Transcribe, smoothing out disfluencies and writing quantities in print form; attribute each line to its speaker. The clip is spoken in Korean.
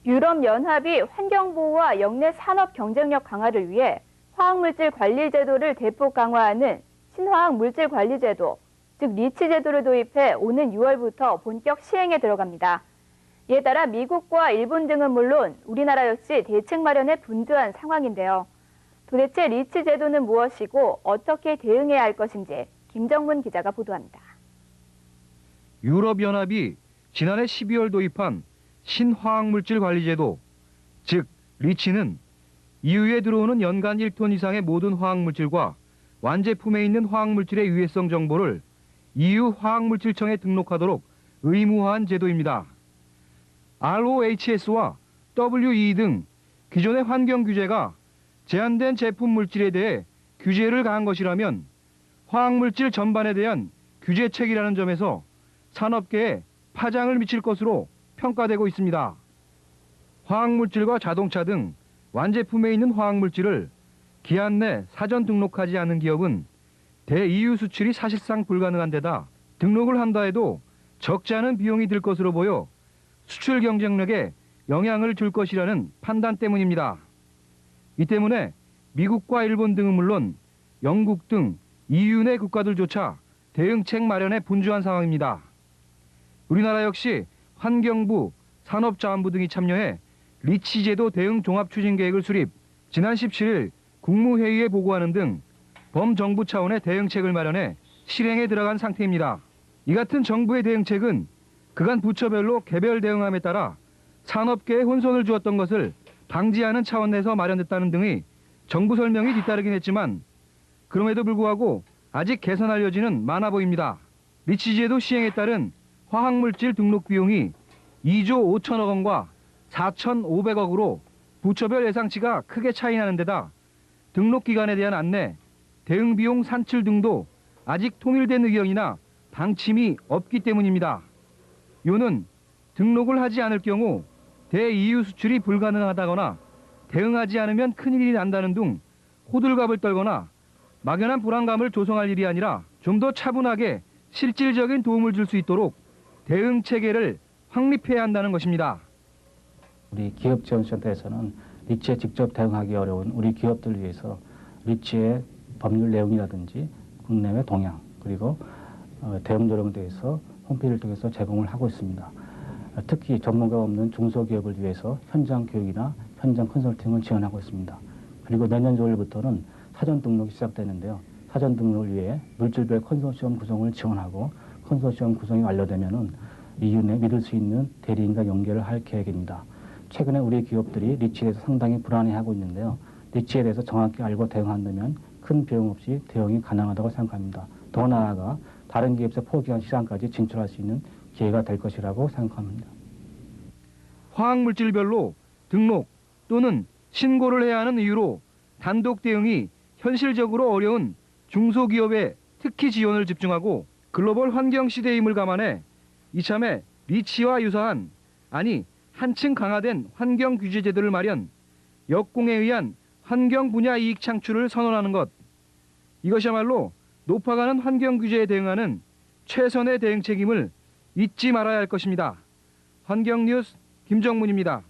Speaker 1: 유럽연합이 환경보호와 역내 산업 경쟁력 강화를 위해 화학물질 관리 제도를 대폭 강화하는 신화학물질 관리 제도, 즉 리치 제도를 도입해 오는 6월부터 본격 시행에 들어갑니다. 이에 따라 미국과 일본 등은 물론 우리나라 역시 대책 마련에 분주한 상황인데요. 도대체 리치 제도는 무엇이고 어떻게 대응해야 할 것인지 김정문 기자가 보도합니다.
Speaker 2: 유럽연합이 지난해 12월 도입한 신화학물질 관리제도, 즉 리치는 EU에 들어오는 연간 1톤 이상의 모든 화학물질과 완제품에 있는 화학물질의 유해성 정보를 EU 화학물질청에 등록하도록 의무화한 제도입니다. RoHS와 WE 등 기존의 환경 규제가 제한된 제품 물질에 대해 규제를 가한 것이라면 화학물질 전반에 대한 규제책이라는 점에서 산업계에 파장을 미칠 것으로 평가되고 있습니다. 화학물질과 자동차 등 완제품에 있는 화학물질을 기한 내 사전 등록하지 않은 기업은 대-EU 수출이 사실상 불가능한 데다 등록을 한다 해도 적지 않은 비용이 들 것으로 보여 수출 경쟁력에 영향을 줄 것이라는 판단 때문입니다. 이 때문에 미국과 일본 등은 물론 영국 등 EU 내 국가들조차 대응책 마련에 분주한 상황입니다. 우리나라 역시 환경부, 산업자원부 등이 참여해 리치제도 대응 종합추진계획을 수립, 지난 17일 국무회의에 보고하는 등 범정부 차원의 대응책을 마련해 실행에 들어간 상태입니다. 이 같은 정부의 대응책은 그간 부처별로 개별 대응함에 따라 산업계에 혼선을 주었던 것을 방지하는 차원 내에서 마련됐다는 등의 정부 설명이 뒤따르긴 했지만 그럼에도 불구하고 아직 개선할 여지는 많아 보입니다. 리치제도 시행에 따른 화학물질 등록 비용이 2조 5천억 원과 4,500억으로 부처별 예상치가 크게 차이나는 데다 등록 기간에 대한 안내, 대응 비용 산출 등도 아직 통일된 의견이나 방침이 없기 때문입니다. 요는 등록을 하지 않을 경우 대-EU 수출이 불가능하다거나 대응하지 않으면 큰일이 난다는 등 호들갑을 떨거나 막연한 불안감을 조성할 일이 아니라 좀 더 차분하게 실질적인 도움을 줄 수 있도록 대응 체계를 확립해야 한다는 것입니다.
Speaker 3: 우리 기업지원센터에서는 리치에 직접 대응하기 어려운 우리 기업들을 위해서 리치의 법률 내용이라든지 국내외 동향 그리고 대응 요령에 대해서 홈페이지를 통해서 제공을 하고 있습니다. 특히 전문가가 없는 중소기업을 위해서 현장 교육이나 현장 컨설팅을 지원하고 있습니다. 그리고 내년 6월부터는 사전 등록이 시작되는데요. 사전 등록을 위해 물질별 컨소시엄 구성을 지원하고 컨소시엄 구성이 완료되면은 EU 내 믿을 수 있는 대리인과 연결을 할 계획입니다. 최근에 우리 기업들이 리치에 대해서 상당히 불안해하고 있는데요. 리치에 대해서 정확히 알고 대응한다면 큰 비용 없이 대응이 가능하다고 생각합니다. 더 나아가 다른 기업에서 포기한 시장까지 진출할 수 있는 기회가 될 것이라고 생각합니다.
Speaker 2: 화학물질별로 등록 또는 신고를 해야 하는 이유로 단독 대응이 현실적으로 어려운 중소기업에 특히 지원을 집중하고 글로벌 환경 시대임을 감안해 이참에 리치와 유사한 아니 한층 강화된 환경 규제 제도를 마련, 역공에 의한 환경 분야 이익 창출을 선언하는 것. 이것이야말로 높아가는 환경 규제에 대응하는 최선의 대응 책임을 잊지 말아야 할 것입니다. 환경뉴스 김정문입니다.